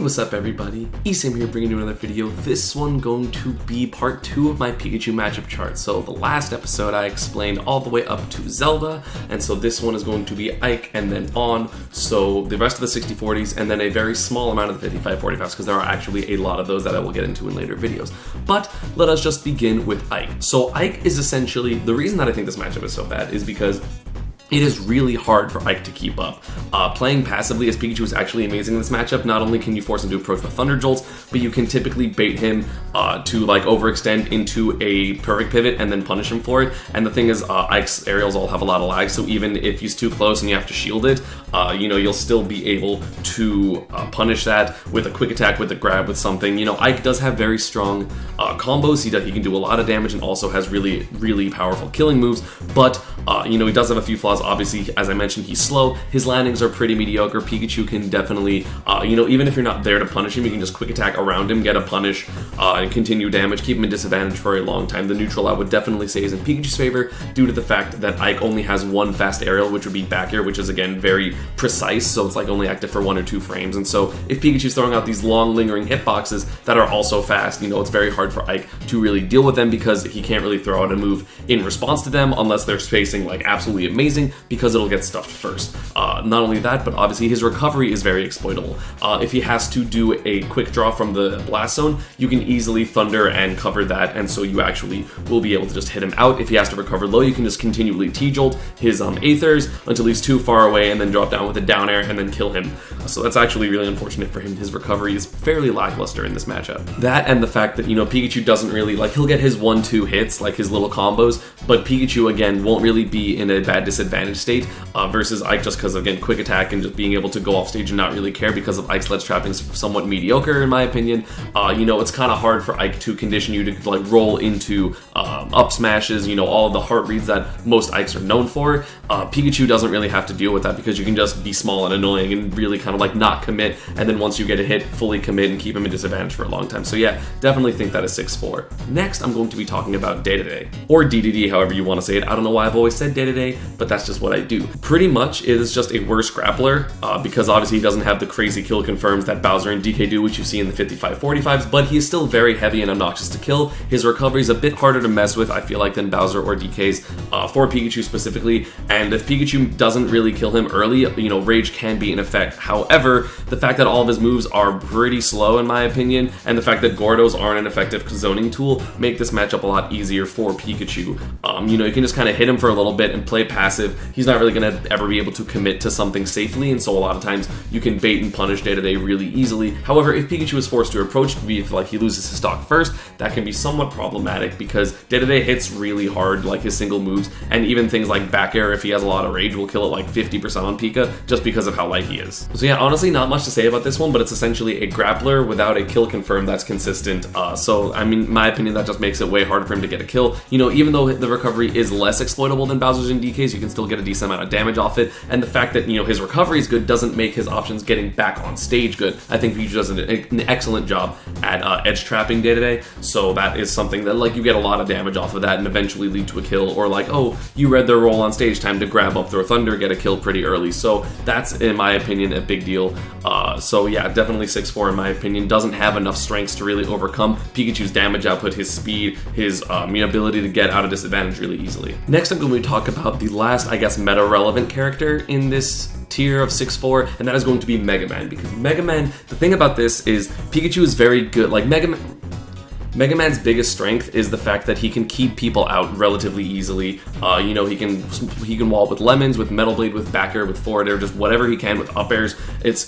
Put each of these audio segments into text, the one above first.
What's up everybody? ESAM here bringing you another video. This one going to be part 2 of my Pikachu matchup chart. So the last episode I explained all the way up to Zelda, and so this one is going to be Ike and then on. So the rest of the 60-40s and then a very small amount of the 55-45s because there are actually a lot of those that I will get into in later videos. But let us just begin with Ike. So Ike is essentially, the reason that I think this matchup is so bad is because it is really hard for Ike to keep up. Playing passively as Pikachu is actually amazing in this matchup. Not only can you force him to approach with Thunder Jolts, but you can typically bait him to like overextend into a perfect pivot and then punish him for it. And the thing is, Ike's aerials all have a lot of lag, so even if he's too close and you have to shield it, you know, you'll still be able to punish that with a quick attack, with a grab, with something. You know, Ike does have very strong combos. He can do a lot of damage and also has really, really powerful killing moves, but you know, he does have a few flaws. Obviously, as I mentioned, he's slow. His landings are pretty mediocre. Pikachu can definitely, you know, even if you're not there to punish him, you can just quick attack around him, get a punish, and continue damage, keep him in disadvantage for a long time. The neutral I would definitely say is in Pikachu's favor due to the fact that Ike only has one fast aerial, which would be back air, which is again very precise, so it's like only active for 1 or 2 frames. And so if Pikachu's throwing out these long lingering hitboxes that are also fast, you know, it's very hard for Ike to really deal with them because he can't really throw out a move in response to them unless they're spacing like absolutely amazing, because it'll get stuffed first. Not only that, but obviously his recovery is very exploitable. If he has to do a quick draw from the blast zone, you can easily thunder and cover that, and so you actually will be able to just hit him out. If he has to recover low, you can just continually T-jolt his Aethers until he's too far away and then drop down with a down air and then kill him. So that's actually really unfortunate for him. His recovery is fairly lackluster in this matchup. That and the fact that, you know, Pikachu doesn't really, like, he'll get his 1-2 hits, like his little combos, but Pikachu again won't really be in a bad disadvantage state versus Ike, just because again quick attack and just being able to go off stage and not really care because of Ike's ledge trapping is somewhat mediocre in my opinion. You know, it's kind of hard for Ike to condition you to like roll into up smashes, you know, all of the heart reads that most Ikes are known for. Pikachu doesn't really have to deal with that because you can just be small and annoying and really kind of like not commit, and then once you get a hit, fully commit and keep him in disadvantage for a long time. So yeah, definitely think that is 6-4. Next, I'm going to be talking about Day-to-Day, or DDD, however you want to say it. I don't know why I've always said Day-to-Day, but that's just what I do. Pretty much, it is just a worse grappler because obviously he doesn't have the crazy kill confirms that Bowser and DK do, which you see in the 55-45s, but he is still very heavy and obnoxious to kill. His recovery is a bit harder to mess with, I feel like, than Bowser or DK's for Pikachu specifically, and if Pikachu doesn't really kill him early, you know, Rage can be in effect. However, the fact that all of his moves are pretty slow in my opinion, and the fact that Gordos aren't an effective zoning tool, make this matchup a lot easier for Pikachu. You know, you can just kind of hit him for a little bit and play passive. He's not really going to ever be able to commit to something safely, and so a lot of times you can bait and punish Day-to-Day really easily. However, if Pikachu is forced to approach, if like he loses his stock first, that can be somewhat problematic because Day-to-Day hits really hard, like his single moves, and even things like back air, if he has a lot of rage, will kill it like 50% on Pika just because of how light he is. So yeah, honestly, not much to say about this one, but it's essentially a grappler without a kill confirm that's consistent. So I mean, in my opinion, that just makes it way harder for him to get a kill. You know, even though the recovery is less exploitable than Bowser's and DK's, you can still get a decent amount of damage off it, and the fact that, you know, his recovery is good doesn't make his options getting back on stage good. I think Pikachu does an excellent job at edge trapping Day-to-Day, so that is something that, like, you get a lot of damage off of that and eventually lead to a kill, or like, oh, you read their roll on stage, time to grab up, throw thunder, get a kill pretty early. So that's, in my opinion, a big deal. So yeah, definitely 6-4 in my opinion. Doesn't have enough strengths to really overcome Pikachu's damage output, his speed, his ability to get out of disadvantage really easily. Next, I'm going to talk about the last, I guess, meta-relevant character in this tier of 6-4, and that is going to be Mega Man, because Mega Man, the thing about this is Pikachu is very good. Like Mega Man's biggest strength is the fact that he can keep people out relatively easily. You know, he can wall with lemons, with Metal Blade, with back air, with forward air, just whatever he can with up airs.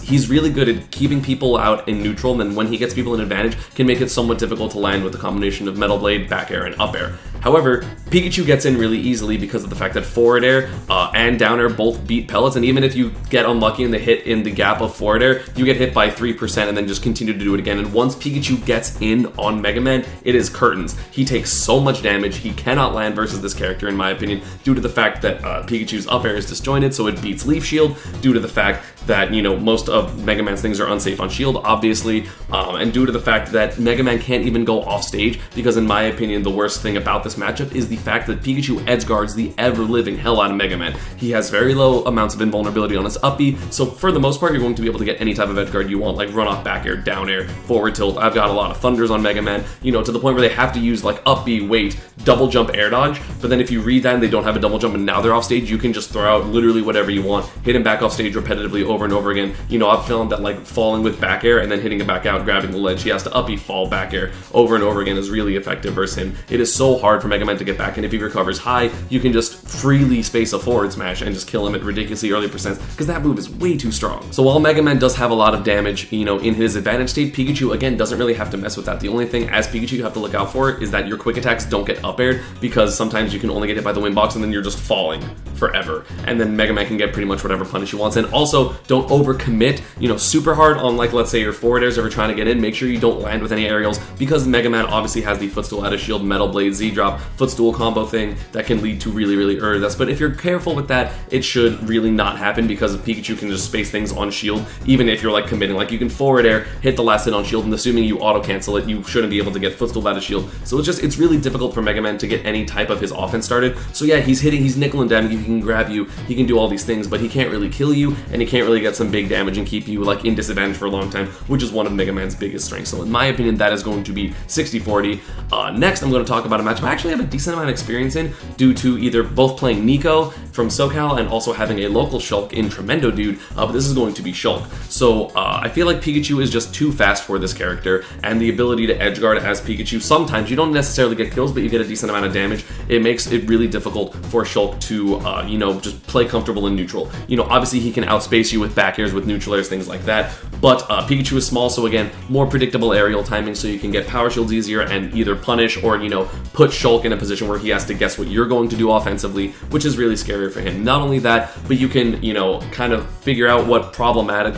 He's really good at keeping people out in neutral, and then when he gets people in advantage, can make it somewhat difficult to land with the combination of Metal Blade, back air, and up air. However, Pikachu gets in really easily because of the fact that forward air and down air both beat pellets, and even if you get unlucky and the hit in the gap of forward air, you get hit by 3% and then just continue to do it again. And once Pikachu gets in on Mega Man, it is curtains. He takes so much damage. He cannot land versus this character, in my opinion, due to the fact that Pikachu's up air is disjointed, so it beats Leaf Shield, due to the fact that, you know, most of Mega Man's things are unsafe on shield, obviously, and due to the fact that Mega Man can't even go off stage, because in my opinion, the worst thing about this matchup is the fact that Pikachu edge guards the ever-living hell out of Mega Man. He has very low amounts of invulnerability on his up B, so for the most part, you're going to be able to get any type of edge guard you want, like run off back air, down air, forward tilt. I've got a lot of thunders on Mega Man, you know, to the point where they have to use like up B, wait, double jump, air dodge, but then if you read that and they don't have a double jump and now they're off stage, you can just throw out literally whatever you want, hit him back off stage repetitively over and over again. You know, I've found that like falling with back air and then hitting him back out, grabbing the ledge, he has to up B, fall back air over and over again is really effective versus him. It is so hard for Mega Man to get back, and if he recovers high, you can just freely space a forward smash and just kill him at ridiculously early percents, because that move is way too strong. So while Mega Man does have a lot of damage, you know, in his advantage state, Pikachu, again, doesn't really have to mess with that. The only thing as Pikachu you have to look out for is that your quick attacks don't get up aired, because sometimes you can only get hit by the wind box and then you're just falling forever. And then Mega Man can get pretty much whatever punish he wants. And also, don't overcommit, you know, super hard on, like, let's say your forward airs are trying to get in. Make sure you don't land with any aerials, because Mega Man obviously has the footstool out of shield, Metal Blade, Z-drop, footstool combo thing that can lead to really, really early deaths. But if you're careful with that, it should really not happen, because Pikachu can just space things on shield, even if you're like committing. Like, you can forward air, hit the last hit on shield, and assuming you auto cancel it, you shouldn't be able to get footstool out of shield. So it's really difficult for Mega Man to get any type of his offense started. So yeah, he's nickel and damage, he can grab you, he can do all these things, but he can't really kill you, and he can't really get some big damage and keep you like in disadvantage for a long time, which is one of Mega Man's biggest strengths. So in my opinion, that is going to be 60-40. Next, I'm going to talk about a match I actually have a decent amount of experience in, due to either both playing Nico from SoCal and also having a local Shulk in Tremendo Dude, but this is going to be Shulk. So I feel like Pikachu is just too fast for this character, and the ability to edge guard as Pikachu, sometimes you don't necessarily get kills, but you get a decent amount of damage. It makes it really difficult for Shulk to, you know, just play comfortable in neutral. You know, obviously he can outspace you with back airs, with neutral airs, things like that, but Pikachu is small, so again, more predictable aerial timing, so you can get power shields easier and either punish or, you know, put Shulk in a position where he has to guess what you're going to do offensively, which is really scary for him. Not only that, but you can, you know, kind of figure out what problematic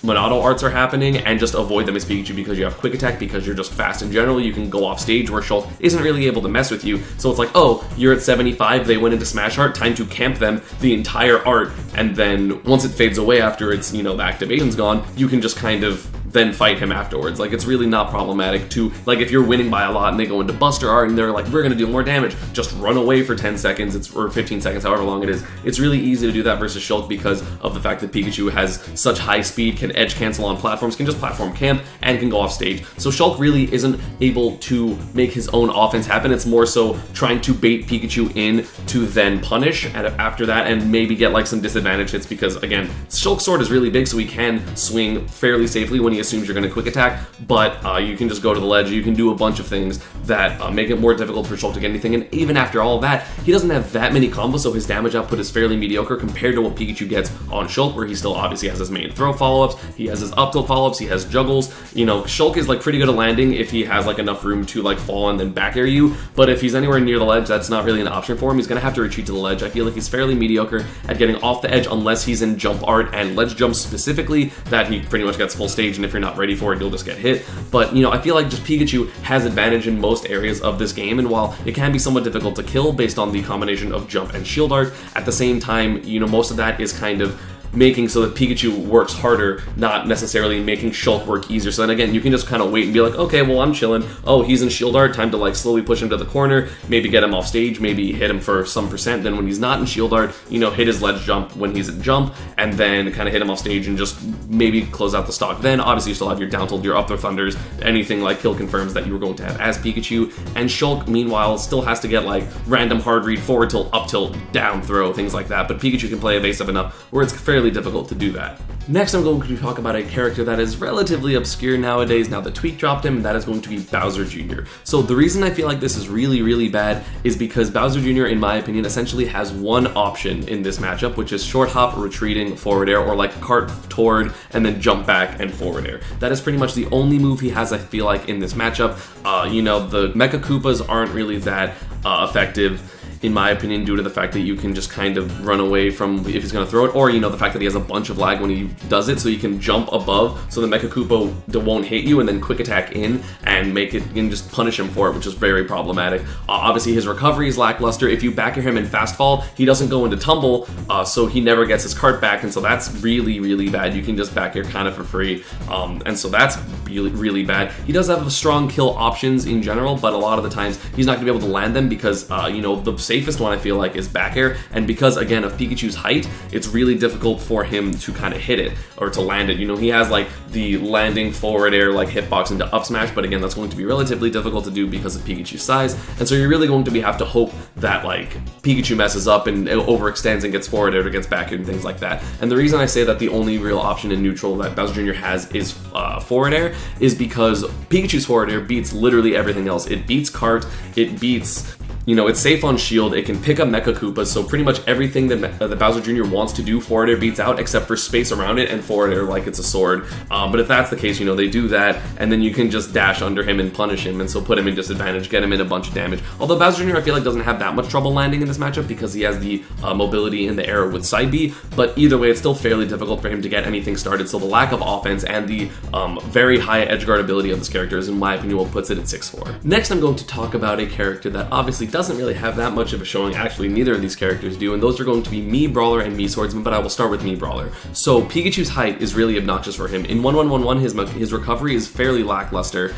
Monado arts are happening and just avoid them as Pikachu, because you have quick attack, because you're just fast in general. You can go off stage where Shulk isn't really able to mess with you, so it's like, oh, you're at 75, they went into smash art, time to camp them the entire art, and then once it fades away after it's, you know, the activation's gone, you can just kind of then fight him afterwards. Like, it's really not problematic to, like, if you're winning by a lot and they go into Buster Art and they're like, we're gonna do more damage, just run away for 10 seconds, or 15 seconds, however long it is. It's really easy to do that versus Shulk, because of the fact that Pikachu has such high speed, can edge cancel on platforms, can just platform camp, and can go off stage. So Shulk really isn't able to make his own offense happen. It's more so trying to bait Pikachu in to then punish after that, and maybe get like some disadvantage hits, because again, Shulk's sword is really big, so he can swing fairly safely when he assumes you're going to quick attack, but you can just go to the ledge, you can do a bunch of things that make it more difficult for Shulk to get anything, and even after all of that, he doesn't have that many combos, so his damage output is fairly mediocre compared to what Pikachu gets on Shulk, where he still obviously has his main throw follow-ups, he has his up tilt follow-ups, he has juggles. You know, Shulk is like pretty good at landing if he has like enough room to like fall and then back air you, but if he's anywhere near the ledge, that's not really an option for him. He's going to have to retreat to the ledge. I feel like he's fairly mediocre at getting off the edge, unless he's in jump art and ledge jump specifically, that he pretty much gets full stage, and if you're not ready for it, you'll just get hit. But, you know, I feel like just Pikachu has advantage in most areas of this game, and while it can be somewhat difficult to kill based on the combination of jump and shield art, at the same time, you know, most of that is kind of making so that Pikachu works harder, not necessarily making Shulk work easier. So then again, you can just kind of wait and be like, okay, well, I'm chilling. Oh, he's in shield art, time to like slowly push him to the corner, maybe get him off stage, maybe hit him for some percent. Then when he's not in shield art, you know, hit his ledge jump when he's in jump, and then kind of hit him off stage and just maybe close out the stock. Then obviously you still have your down tilt, your up throw thunders, anything like kill confirms that you were going to have as Pikachu. And Shulk, meanwhile, still has to get like random hard read, forward tilt, up tilt, down throw, things like that. But Pikachu can play evasive enough where it's fairly difficult to do that. Next, I'm going to talk about a character that is relatively obscure nowadays, now that Tweak dropped him, and that is going to be Bowser Jr. So the reason I feel like this is really, really bad is because Bowser Jr., in my opinion, essentially has one option in this matchup, which is short hop, retreating, forward air, or like cart toward, and then jump back and forward air. That is pretty much the only move he has, I feel like, in this matchup. You know, the Mecha Koopas aren't really that effective, in my opinion, due to the fact that you can just kind of run away from if he's going to throw it, or, you know, the fact that he has a bunch of lag when he does it so you can jump above so the Mecha Koopa won't hit you and then quick attack in and make it and just punish him for it, which is very problematic. Obviously his recovery is lackluster. If you back air him in fast fall, he doesn't go into tumble, so he never gets his cart back, and so that's really bad. You can just back air kind of for free, and so that's really bad. He does have strong kill options in general, but a lot of the times he's not gonna be able to land them because you know, the safest one I feel like is back air, and because again of Pikachu's height, it's really difficult for him to kind of hit it or to land it. You know, he has like the landing forward air like hitbox into up smash, but again that's going to be relatively difficult to do because of Pikachu's size, and so you're really going to have to hope that like Pikachu messes up and overextends and gets forward air or gets back air and things like that. And the reason I say that the only real option in neutral that Bowser Jr. has is forward air is because Pikachu's forward air beats literally everything else. It beats cart, it beats, you know, it's safe on shield, it can pick up Mecha Koopas, so pretty much everything that the Bowser Jr. wants to do, forward air beats out, except for space around it and forward air like it's a sword. But if that's the case, you know, they do that, and then you can just dash under him and punish him, and so put him in disadvantage, get him in a bunch of damage. Although Bowser Jr. I feel like doesn't have that much trouble landing in this matchup because he has the mobility in the air with side B, but either way, it's still fairly difficult for him to get anything started, so the lack of offense and the very high edge guard ability of this character is, in my opinion, what puts it at 6-4. Next, I'm going to talk about a character that obviously doesn't really have that much of a showing. Actually, neither of these characters do, and those are going to be Mii Brawler and Mii Swordsman, but I will start with Mii Brawler. So Pikachu's height is really obnoxious for him. In 1-1-1-1, his recovery is fairly lackluster.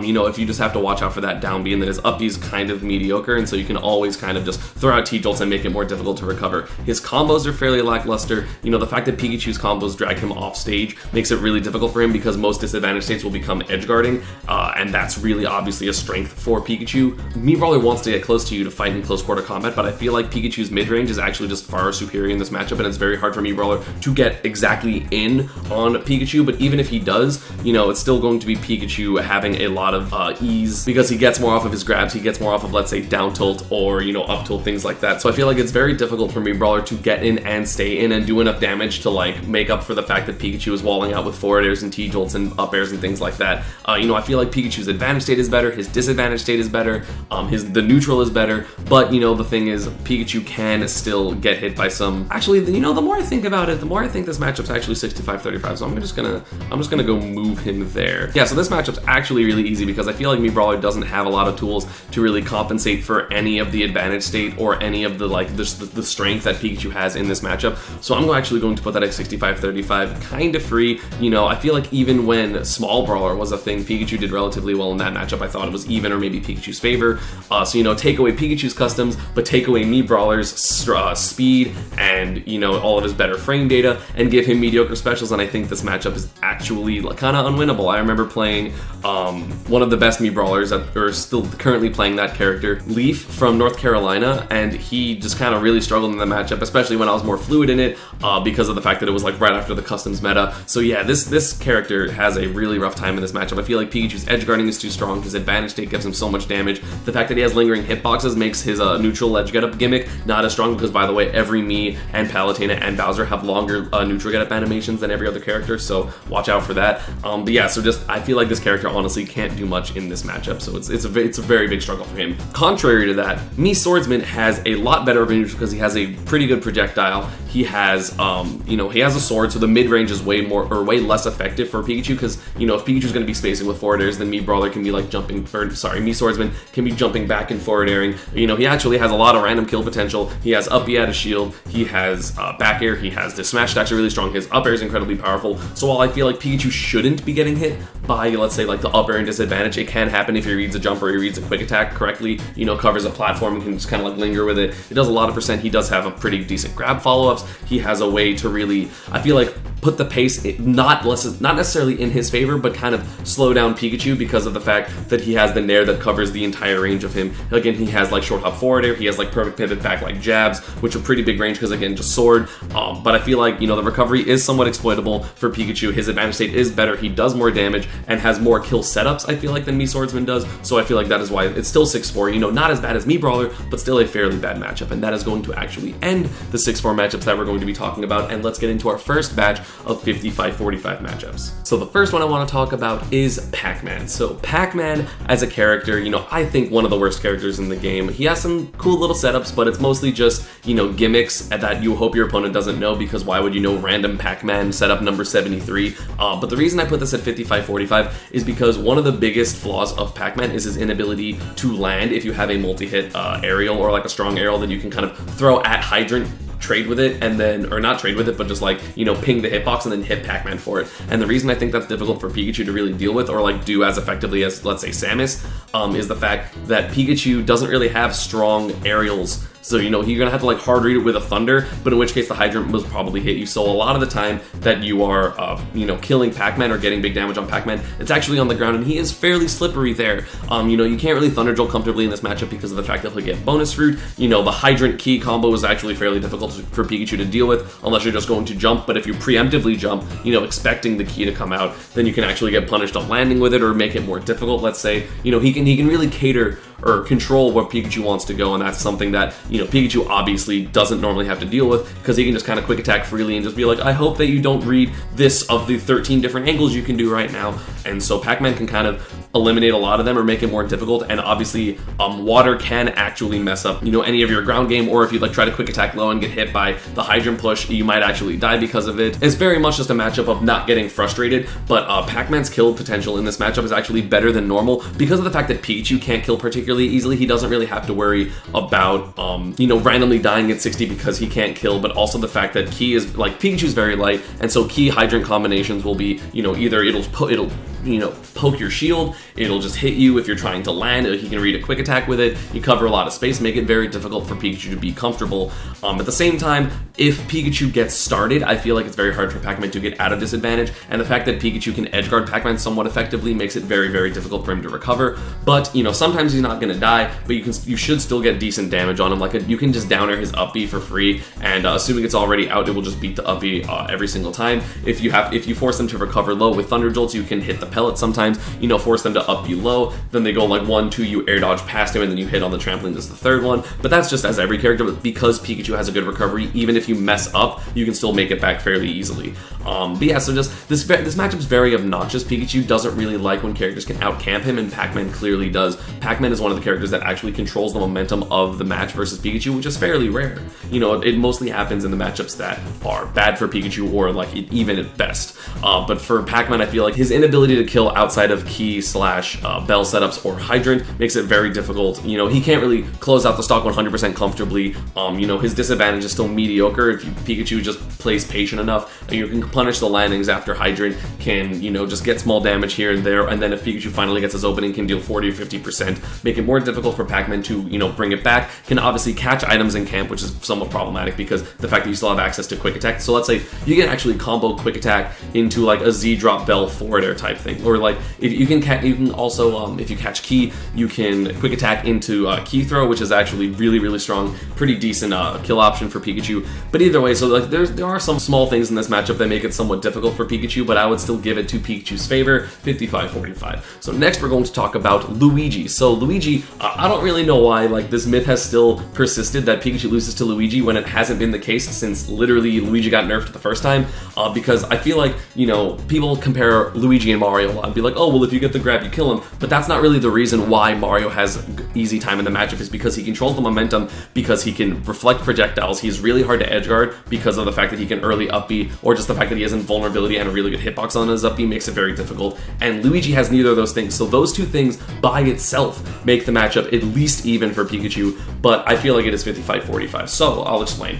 You know, if you just have to watch out for that down B, and then his up B is kind of mediocre, and so you can always kind of just throw out T-Jolts and make it more difficult to recover. His combos are fairly lackluster. You know, the fact that Pikachu's combos drag him off stage makes it really difficult for him because most disadvantage states will become edge guarding, and that's really obviously a strength for Pikachu. Mii Brawler wants to get close to you to fight in close quarter combat, but I feel like Pikachu's mid-range is actually just far superior in this matchup, and it's very hard for Mii Brawler to get exactly in on Pikachu, but even if he does, you know, it's still going to be Pikachu having a lot of ease because he gets more off of his grabs, he gets more off of, let's say, down tilt or, you know, up tilt, things like that. So I feel like it's very difficult for Mii Brawler to get in and stay in and do enough damage to like make up for the fact that Pikachu is walling out with forward airs and T-Jolts and up airs and things like that. You know, I feel like Pikachu's advantage state is better, his disadvantage state is better, the neutral is better, but you know, the thing is, Pikachu can still get hit by some. Actually, you know, the more I think about it, the more I think this matchup's actually 65-35. So I'm just gonna go move him there. Yeah, so this matchup's actually really easy because I feel like Mii Brawler doesn't have a lot of tools to really compensate for any of the advantage state or any of the like the strength that Pikachu has in this matchup. So I'm actually going to put that at 65-35, kind of free. You know, I feel like even when Small Brawler was a thing, Pikachu did relatively well in that matchup. I thought it was even or maybe Pikachu's favor. So you know, take away Pikachu's customs, but take away Mii Brawler's speed and, you know, all of his better frame data and give him mediocre specials, and I think this matchup is actually kind of unwinnable. I remember playing one of the best Mii Brawlers that are still currently playing that character, Leaf from North Carolina, and he just kind of really struggled in the matchup, especially when I was more fluid in it because of the fact that it was like right after the customs meta. So yeah, this character has a really rough time in this matchup. I feel like Pikachu's edge guarding is too strong, his advantage state gives him so much damage. The fact that he has lingering hitboxes makes his neutral edge get up gimmick not as strong because, by the way, every Mii and Palutena and Bowser have longer neutral get up animations than every other character, so watch out for that. But yeah, so just I feel like this character honestly can't do much in this matchup, so it's a very big struggle for him. Contrary to that, Mii Swordsman has a lot better of a neutral because he has a pretty good projectile. He has you know, he has a sword, so the mid range is way less effective for Pikachu because, you know, if Pikachu's going to be spacing with forward airs, then Mii Brawler can be like Mii Swordsman can be jumping back and forward airing. You know, he actually has a lot of random kill potential. He has up B out of shield, he has back air, he has the smash attacks are really strong, his up air is incredibly powerful. So while I feel like Pikachu shouldn't be getting hit by, let's say, like the up air and disadvantage, it can happen if he reads a jump or he reads a quick attack correctly, you know, covers a platform and can just kind of like linger with it. It does a lot of percent. He does have a pretty decent grab follow-ups. He has a way to really, I feel like, put the pace not necessarily in his favor, but kind of slow down Pikachu because of the fact that he has the Nair that covers the entire range of him. Again, he has like short hop forward air, he has like perfect pivot back like jabs, which are pretty big range because, again, just sword. But I feel like, you know, the recovery is somewhat exploitable for Pikachu. His advantage state is better, he does more damage and has more kill setups, I feel like, than Mii Swordsman does. So I feel like that is why it's still 6-4, you know, not as bad as Mii Brawler, but still a fairly bad matchup. And that is going to actually end the 6-4 matchups that we're going to be talking about. And let's get into our first batch, of 55-45 matchups. So the first one I want to talk about is PacMan. So PacMan as a character, you know, I think one of the worst characters in the game. He has some cool little setups, but it's mostly just, you know, gimmicks that you hope your opponent doesn't know, because why would you know random PacMan setup number 73? But the reason I put this at 55-45 is because one of the biggest flaws of PacMan is his inability to land if you have a multi-hit aerial, or like a strong aerial that you can kind of throw at Hydrant, trade with it, and then, or not trade with it, but just like, you know, ping the hitbox and then hit PacMan for it. And the reason I think that's difficult for Pikachu to really deal with, or like do as effectively as, let's say, Samus, is the fact that Pikachu doesn't really have strong aerials. So, you know, you're gonna have to like hard read it with a Thunder, but in which case the Hydrant will probably hit you. So a lot of the time that you are, you know, killing PacMan or getting big damage on PacMan, it's actually on the ground, and he is fairly slippery there. You know, you can't really Thunder Jolt comfortably in this matchup because of the fact that he'll get bonus fruit. You know, the Hydrant key combo is actually fairly difficult for Pikachu to deal with unless you're just going to jump. But if you preemptively jump, you know, expecting the key to come out, then you can actually get punished on landing with it or make it more difficult. Let's say, you know, he can really cater or control where Pikachu wants to go, and that's something that, you know, Pikachu obviously doesn't normally have to deal with, because he can just kind of quick attack freely and just be like, I hope that you don't read this of the 13 different angles you can do right now. And so PacMan can kind of eliminate a lot of them or make it more difficult. And obviously water can actually mess up, you know, any of your ground game, or if you like try to quick attack low and get hit by the Hydrant push, you might actually die because of it. It's very much just a matchup of not getting frustrated, but PacMan's kill potential in this matchup is actually better than normal because of the fact that Pikachu can't kill particularly easily. He doesn't really have to worry about you know, randomly dying at 60 because he can't kill, but also the fact that Ki is, like, Pikachu's very light, and so Ki Hydrant combinations will be, you know, either it'll you know, poke your shield, it'll just hit you if you're trying to land, he can read a quick attack with it, you cover a lot of space, make it very difficult for Pikachu to be comfortable. At the same time, if Pikachu gets started, I feel like it's very hard for PacMan to get out of disadvantage, and the fact that Pikachu can edgeguard PacMan somewhat effectively makes it very, very difficult for him to recover. But, you know, sometimes he's not gonna die, but you should still get decent damage on him. Like, you can just downer his up B for free, and assuming it's already out, it will just beat the up B every single time. If you force them to recover low with Thunder Jolts, you can hit the pellets sometimes, you know, force them to up B low, then they go like 1-2, you air dodge past him, and then you hit on the trampoline as the third one. But that's just as every character, but because Pikachu has a good recovery, even if you mess up, you can still make it back fairly easily. But yeah, so just this matchup's very obnoxious. Pikachu doesn't really like when characters can outcamp him, and PacMan clearly does. PacMan is one of the characters that actually controls the momentum of the match versus Pikachu, which is fairly rare. You know, it mostly happens in the matchups that are bad for Pikachu, or like even at best. But for PacMan, I feel like his inability to kill outside of Ki / Bell setups or Hydrant makes it very difficult. You know, he can't really close out the stock 100% comfortably. You know, his disadvantage is still mediocre. If Pikachu just plays patient enough, you can punish the landings after Hydrant, can, you know, just get small damage here and there, and then if Pikachu finally gets his opening, can deal 40 or 50%, make it more difficult for PacMan to, you know, bring it back. Can obviously catch items in camp, which is somewhat problematic because the fact that you still have access to quick attack. So let's say you can actually combo quick attack into like a Z drop Bell forward air type thing, or like if you can also if you catch Ki, you can quick attack into Ki throw, which is actually really, really strong, pretty decent kill option for Pikachu. But either way, so like there are some small things in this matchup that make it somewhat difficult for Pikachu, but I would still give it to Pikachu's favor, 55-45. So next we're going to talk about Luigi. So Luigi, I don't really know why like this myth has still persisted that Pikachu loses to Luigi when it hasn't been the case since literally Luigi got nerfed the first time, because I feel like, you know, people compare Luigi and Mario a lot and be like, oh, well, if you get the grab, you kill him, but that's not really the reason why Mario has easy time in the matchup, is because he controls the momentum, because he can reflect projectiles, he's really hard to edgeguard because of the fact that he can early up B, or just the fact that he has invulnerability and a really good hitbox on his up B makes it very difficult, and Luigi has neither of those things, so those two things by itself make the matchup at least even for Pikachu, but I feel like it is 55-45, so I'll explain.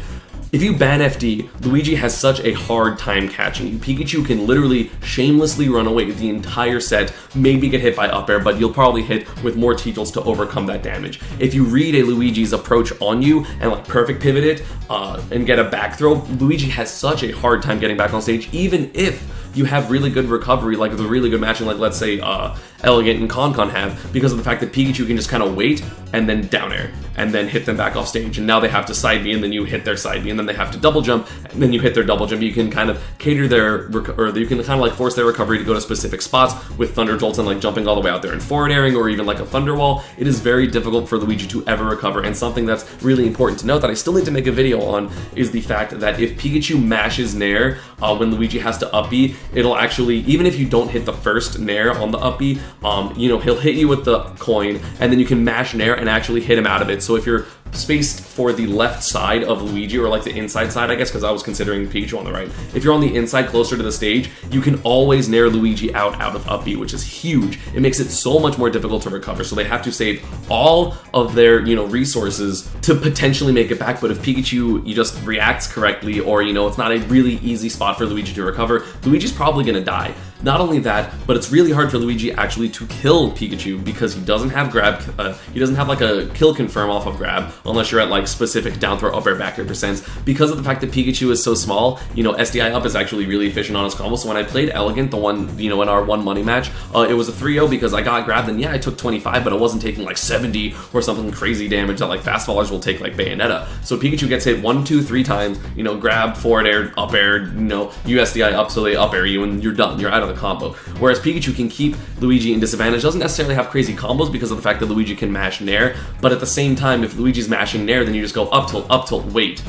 If you ban FD, Luigi has such a hard time catching you. Pikachu can literally shamelessly run away the entire set, maybe get hit by up air, but you'll probably hit with more T-Jolts to overcome that damage. If you read a Luigi's approach on you and like perfect pivot it and get a back throw, Luigi has such a hard time getting back on stage, even if you have really good recovery, like the really good matching, like let's say Elegant and Con have, because of the fact that Pikachu can just kind of wait and then down air and then hit them back off stage, and now they have to side B and then you hit their side B, and then they have to double jump and then you hit their double jump. You can kind of cater their, or you can kind of like force their recovery to go to specific spots with Thunder Jolts and like jumping all the way out there and forward airing, or even like a Thunder Wall. It is very difficult for Luigi to ever recover, and something that's really important to note that I still need to make a video on is the fact that if Pikachu mashes Nair when Luigi has to up B, it'll actually, even if you don't hit the first Nair on the up B, you know, he'll hit you with the coin, and then you can mash Nair and actually hit him out of it. So if you're spaced for the left side of Luigi, or like the inside side, I guess, because I was considering Pikachu on the right. If you're on the inside closer to the stage, you can always Nair Luigi out of up B, which is huge. It makes it so much more difficult to recover, so they have to save all of their, you know, resources to potentially make it back. But if Pikachu, you just reacts correctly, or, you know, it's not a really easy spot for Luigi to recover, Luigi's probably gonna die. Not only that, but it's really hard for Luigi actually to kill Pikachu because he doesn't have grab, he doesn't have like a kill confirm off of grab, unless you're at like specific down throw, up air, back air percents. Because of the fact that Pikachu is so small, you know, SDI up is actually really efficient on his combo. So when I played Elegant, the one, you know, in our one money match, it was a 3-0 because I got grabbed, and yeah, I took 25, but I wasn't taking like 70 or something crazy damage that like fast fallers will take like Bayonetta. So Pikachu gets hit 1, 2, 3 times, you know, grab, forward air, up air, you know, you SDI up, so they up air you, and you're done. You're out of the combo. Whereas Pikachu can keep Luigi in disadvantage. Doesn't necessarily have crazy combos because of the fact that Luigi can mash Nair, but at the same time, if Luigi's mashing Nair, then you just go up tilt, wait,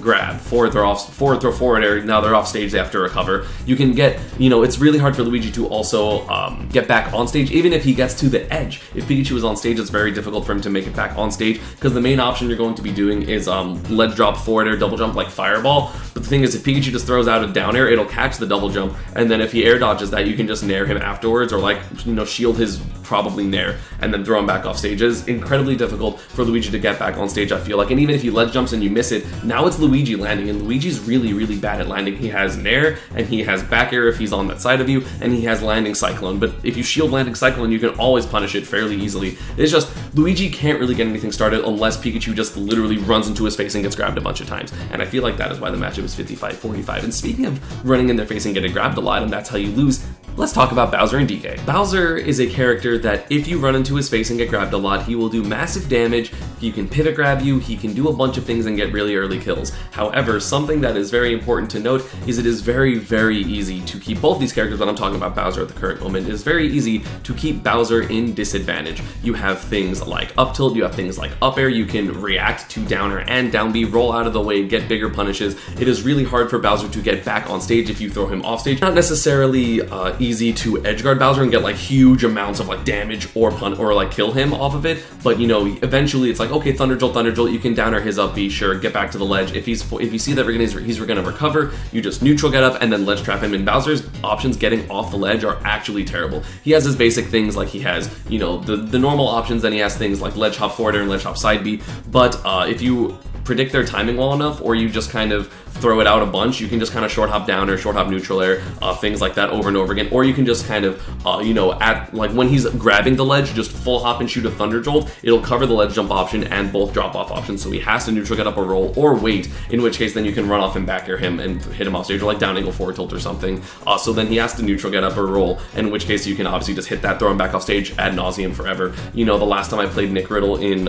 grab, forward throw, forward air, now they're off stage, they have to recover. You can get, you know, it's really hard for Luigi to also get back on stage, even if he gets to the edge. If Pikachu is on stage, it's very difficult for him to make it back on stage, because the main option you're going to be doing is ledge drop, forward air, double jump like Fireball. But the thing is, if Pikachu just throws out a down air, it'll catch the double jump, and then if he air dodges that, you can just Nair him afterwards, or like, you know, shield his probably Nair, and then throw him back off stage. It's incredibly difficult for Luigi to get back on stage, I feel like. And even if he ledge jumps and you miss it, now it's Luigi landing, and Luigi's really, really bad at landing. He has Nair, and he has back air if he's on that side of you, and he has landing Cyclone. But if you shield landing Cyclone, you can always punish it fairly easily. It's just, Luigi can't really get anything started unless Pikachu just literally runs into his face and gets grabbed a bunch of times. And I feel like that is why the matchup is 55-45. And speaking of running in their face and getting grabbed a lot, and that's how you lose, let's talk about Bowser and DK. Bowser is a character that if you run into his face and get grabbed a lot, he will do massive damage, he can pivot grab you, he can do a bunch of things and get really early kills. However, something that is very important to note is it is very, very easy to keep both these characters, but I'm talking about Bowser at the current moment, it is very easy to keep Bowser in disadvantage. You have things like up tilt, you have things like up air, you can react to downer and down B, roll out of the way, get bigger punishes. It is really hard for Bowser to get back on stage if you throw him off stage. Not necessarily easy to edge guard Bowser and get like huge amounts of like damage or like kill him off of it, but you know, eventually it's like, okay, Thunder Jolt, you can downer his up B, sure, get back to the ledge. If you see that he's gonna recover, you just neutral get up and then ledge trap him. And Bowser's options getting off the ledge are actually terrible. He has his basic things like he has, you know, the normal options, then he has things like ledge hop forward air and ledge hop side B, but if you predict their timing well enough, or you just kind of throw it out a bunch, you can just kind of short hop down or short hop neutral air, things like that over and over again. Or you can just kind of, you know, at like when he's grabbing the ledge, just full hop and shoot a Thunder Jolt. It'll cover the ledge jump option and both drop off options, so he has to neutral get up or roll or wait, in which case then you can run off and back air him and hit him off stage, or like down angle forward tilt or something. So then he has to neutral get up or roll, in which case you can obviously just hit that, throw him back off stage ad nauseum forever. You know, the last time I played Nick Riddle in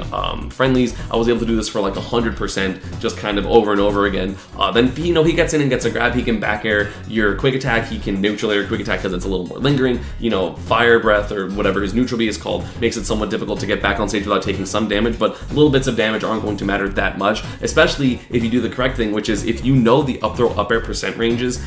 friendlies, I was able to do this for like 100%, just kind of over and over again. Then, you know, he gets in and gets a grab, he can back air your quick attack, he can neutral air quick attack because it's a little more lingering. You know, fire breath or whatever his neutral B is called makes it somewhat difficult to get back on stage without taking some damage, but little bits of damage aren't going to matter that much, especially if you do the correct thing, which is if you know the up throw up air percent ranges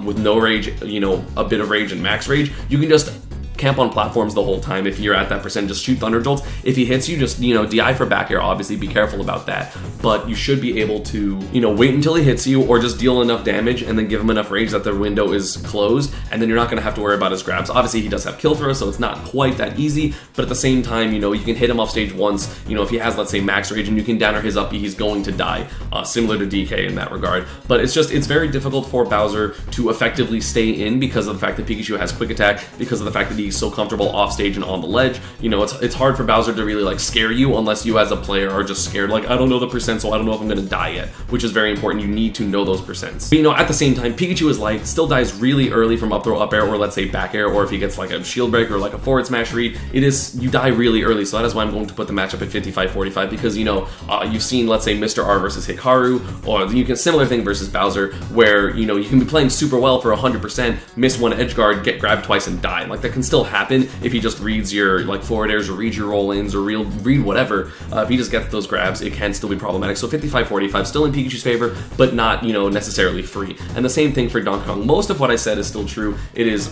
with no rage, you know, a bit of rage and max rage, you can just camp on platforms the whole time. If you're at that percent, just shoot Thunder Jolts. If he hits you, just, you know, DI for back air, obviously be careful about that, but you should be able to, you know, wait until he hits you or just deal enough damage and then give him enough rage that the window is closed, and then you're not going to have to worry about his grabs. Obviously he does have kill throw, so it's not quite that easy, but at the same time, you know, you can hit him off stage once. You know, if he has, let's say, max rage and you can downer his up B, he's going to die, similar to DK in that regard. But it's just, it's very difficult for Bowser to effectively stay in because of the fact that Pikachu has quick attack, because of the fact that he he's so comfortable off stage and on the ledge. You know, it's hard for Bowser to really like scare you unless you as a player are just scared, like, I don't know the percent, so I don't know if I'm gonna die yet, which is very important. You need to know those percents. But you know, at the same time, Pikachu is light, still dies really early from up throw, up air, or let's say back air, or if he gets like a shield break or like a forward smash read, you die really early. So that is why I'm going to put the matchup at 55-45, because you know, you've seen, let's say, Mr. R versus Hikaru, or you can similar thing versus Bowser, where you know you can be playing super well for 100%, miss one edge guard, get grabbed twice and die. Like that can still happen if he just reads your like forward airs or reads your roll-ins or read whatever. If he just gets those grabs, it can still be problematic. So 55-45 still in Pikachu's favor, but not, you know, necessarily free. And the same thing for Donkey Kong. Most of what I said is still true. It is,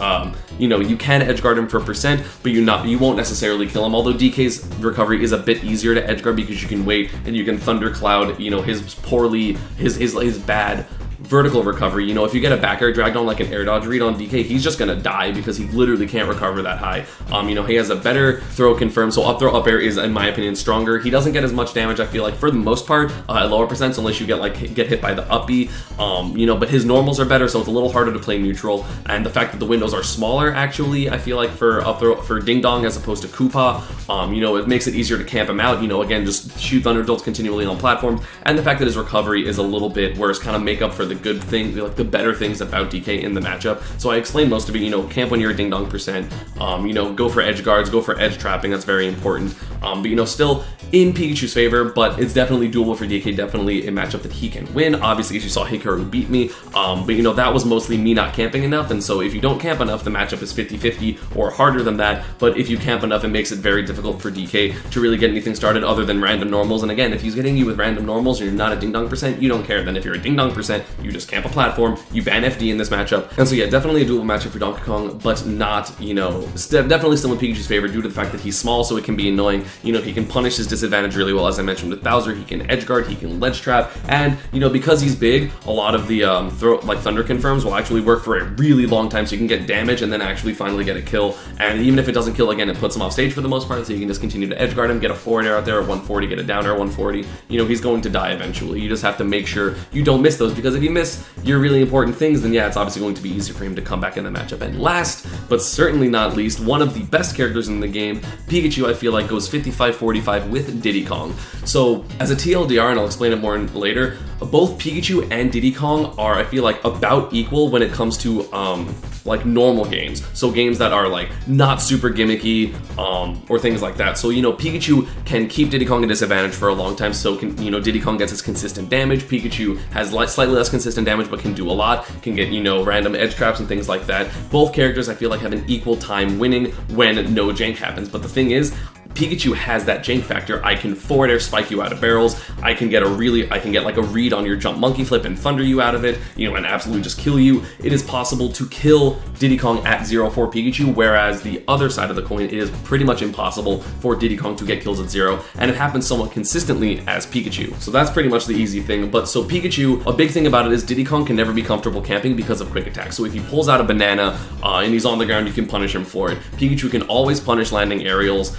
you know, you can edge guard him for percent, but you won't necessarily kill him. Although DK's recovery is a bit easier to edge guard because you can wait and you can thundercloud, you know, his bad vertical recovery. You know, if you get a back air dragged on like an air dodge read on DK, he's just gonna die because he literally can't recover that high. You know, he has a better throw confirmed, so up throw, up air is, in my opinion, stronger. He doesn't get as much damage, I feel like, for the most part, at lower percents, unless you get hit by the up B. You know, but his normals are better, so it's a little harder to play neutral. And the fact that the windows are smaller, actually, I feel like for up throw, for Ding Dong as opposed to Koopa, you know, it makes it easier to camp him out. You know, again, just shoot Thunder Jolts continually on platforms, and the fact that his recovery is a little bit worse, kind of make up for the good thing, like the better things about DK in the matchup. So I explained most of it. You know, camp when you're a Ding Dong percent. You know, go for edge guards, go for edge trapping. That's very important. But you know, still in Pikachu's favor, but it's definitely doable for DK. Definitely a matchup that he can win. Obviously, as you saw, Hikaru beat me. But you know, that was mostly me not camping enough. And so if you don't camp enough, the matchup is 50-50 or harder than that. But if you camp enough, it makes it very difficult for DK to really get anything started other than random normals. And again, if he's getting you with random normals and you're not a Ding Dong percent, you don't care. Then if you're a Ding Dong percent, you just camp a platform, you ban FD in this matchup. And so yeah, definitely a doable matchup for Donkey Kong, but not, you know, definitely still in Pikachu's favor due to the fact that he's small, so it can be annoying. You know, he can punish his disadvantage really well. As I mentioned with Bowser, he can edge guard, he can ledge trap, and you know, because he's big, a lot of the like thunder confirms will actually work for a really long time, so you can get damage and then actually finally get a kill. And even if it doesn't kill, again, it puts him off stage for the most part, so you can just continue to edge guard him, get a forward air out there at 140, get a down air at 140. You know, he's going to die eventually. You just have to make sure you don't miss those, because if you miss your really important things, then yeah, it's obviously going to be easier for him to come back in the matchup. And last, but certainly not least, one of the best characters in the game, Pikachu, I feel like goes 55-45 with Diddy Kong. So as a TLDR, and I'll explain it more later, both Pikachu and Diddy Kong are, I feel like, about equal when it comes to like normal games. So games that are like not super gimmicky or things like that. So, you know, Pikachu can keep Diddy Kong at disadvantage for a long time, so can, you know, Diddy Kong gets his consistent damage. Pikachu has slightly less consistent damage but can do a lot, can get, you know, random edge traps and things like that. Both characters, I feel like, have an equal time winning when no jank happens. But the thing is, Pikachu has that jank factor. I can forward air spike you out of barrels. I can get like a read on your jump monkey flip and thunder you out of it, you know, and absolutely just kill you. It is possible to kill Diddy Kong at 0 for Pikachu, whereas the other side of the coin, it is pretty much impossible for Diddy Kong to get kills at 0, and it happens somewhat consistently as Pikachu. So that's pretty much the easy thing. But so Pikachu, a big thing about it is Diddy Kong can never be comfortable camping because of quick attack. So if he pulls out a banana and he's on the ground, you can punish him for it. Pikachu can always punish landing aerials,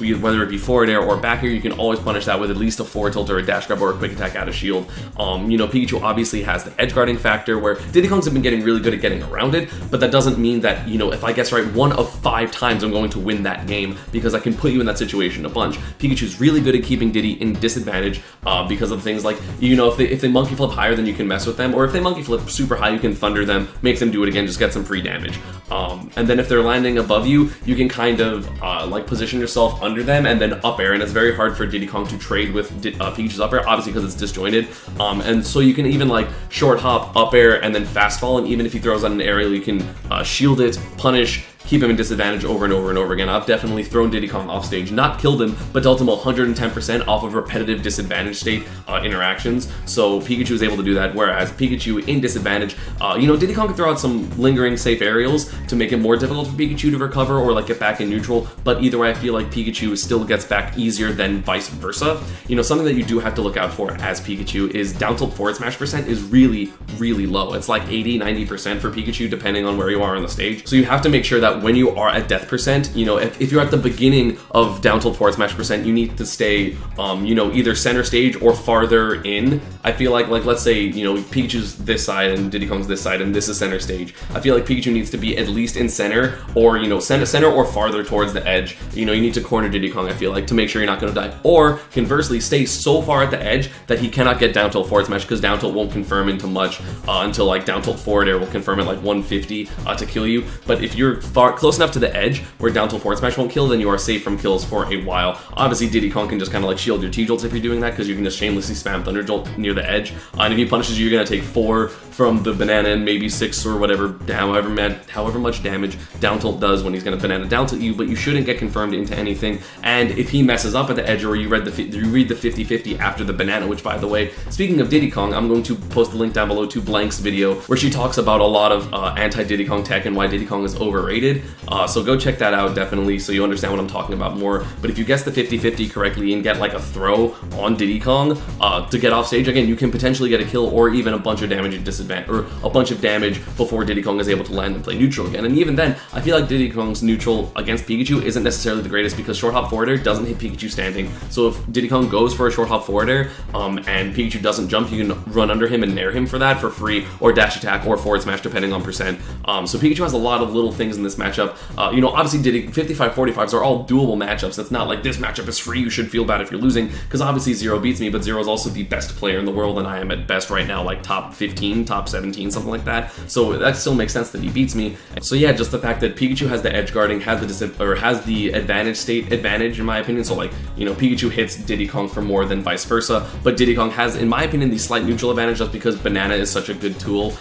whether it be forward air or back air. You can always punish that with at least a forward tilt or a dash grab or a quick attack out of shield. You know, Pikachu obviously has the edge guarding factor, where Diddy Kong's have been getting really good at getting around it, but that doesn't mean that, you know, if I guess right 1 of 5 times I'm going to win that game, because I can put you in that situation a bunch. Pikachu's really good at keeping Diddy in disadvantage because of things like, you know, if they monkey flip higher, then you can mess with them, or if they monkey flip super high, you can thunder them, make them do it again, just get some free damage. And then if they're landing above you, you can kind of like position yourself under them and then up air, and it's very hard for Diddy Kong to trade with Pikachu's up air, obviously because it's disjointed. And so you can even like short hop, up air, and then fast fall, and even if he throws on an aerial, you can shield it, punish, keep him in disadvantage over and over and over again. I've definitely thrown Diddy Kong off stage, not killed him, but dealt him 110% off of repetitive disadvantage state interactions. So Pikachu is able to do that, whereas Pikachu in disadvantage, you know, Diddy Kong can throw out some lingering safe aerials to make it more difficult for Pikachu to recover or like get back in neutral, but either way, I feel like Pikachu still gets back easier than vice versa. You know, something that you do have to look out for as Pikachu is down tilt forward smash percent is really, really low. It's like 80-90% for Pikachu depending on where you are on the stage. So you have to make sure that that when you are at death percent, you know, if you're at the beginning of down tilt forward smash percent, you need to stay, you know, either center stage or farther in. I feel like let's say, you know, Pikachu's this side and Diddy Kong's this side and this is center stage. I feel like Pikachu needs to be at least in center, or, you know, center or farther towards the edge. You know, you need to corner Diddy Kong, I feel like, to make sure you're not going to die. Or conversely, stay so far at the edge that he cannot get down tilt forward smash, because down tilt won't confirm into much until like down tilt forward air will confirm at like 150 to kill you. But if you're close enough to the edge where down tilt forward smash won't kill, then you are safe from kills for a while. Obviously, Diddy Kong can just kind of like shield your T-jolts if you're doing that, because you can just shamelessly spam Thunder Jolt near the edge. And if he punishes you, you're going to take 4 from the banana and maybe 6 or whatever, however much damage down tilt does when he's going to banana down tilt you, but you shouldn't get confirmed into anything. And if he messes up at the edge, or you read the 50-50 after the banana, which, by the way, speaking of Diddy Kong, I'm going to post the link down below to Blank's video where she talks about a lot of anti-Diddy Kong tech and why Diddy Kong is overrated. So go check that out, definitely, so you understand what I'm talking about more. But if you guess the 50-50 correctly and get like a throw on Diddy Kong to get off stage, again, you can potentially get a kill or even a bunch of damage at disadvantage, or a bunch of damage before Diddy Kong is able to land and play neutral again. And even then, I feel like Diddy Kong's neutral against Pikachu isn't necessarily the greatest, because short hop forward air doesn't hit Pikachu standing. So if Diddy Kong goes for a short hop forward air and Pikachu doesn't jump, you can run under him and nair him for that for free, or dash attack or forward smash depending on percent. So Pikachu has a lot of little things in this matchup. You know, obviously Diddy 55-45s are all doable matchups. It's not like this matchup is free, you should feel bad if you're losing, because obviously Zero beats me, but Zero is also the best player in the world, and I am at best right now like top 15, top 17, something like that. So that still makes sense that he beats me. So yeah, just the fact that Pikachu has the edge guarding, has the advantage state advantage in my opinion. So like, you know, Pikachu hits Diddy Kong for more than vice versa, but Diddy Kong has, in my opinion, the slight neutral advantage just because Banana is such a good tool.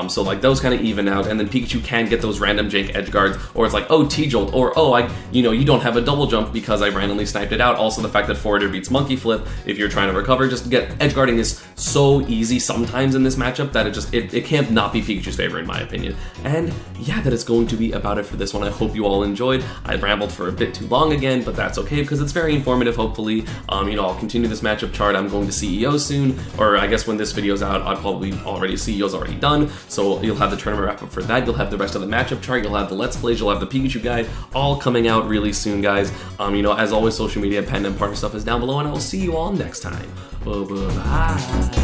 So like those kind of even out, and then Pikachu can get those random jank edge guards, or it's like, oh, T-Jolt, or oh, you know, you don't have a double jump because I randomly sniped it out. Also the fact that forward air beats monkey flip if you're trying to recover, just get edge guarding is so easy sometimes in this matchup that it can't not be Pikachu's favor in my opinion. And yeah, that is going to be about it for this one. I hope you all enjoyed. I rambled for a bit too long again, but that's okay because it's very informative, hopefully. You know, I'll continue this matchup chart. I'm going to CEO soon, or I guess when this video's out, I'll probably CEO's already done, so you'll have the tournament wrap up for that. You'll have the rest of the matchup chart, you'll have the Let's Plays, you'll have the Pikachu guide, all coming out really soon, guys. You know, as always, social media, PANDA, and partner stuff is down below, and I will see you all next time. Bye-bye.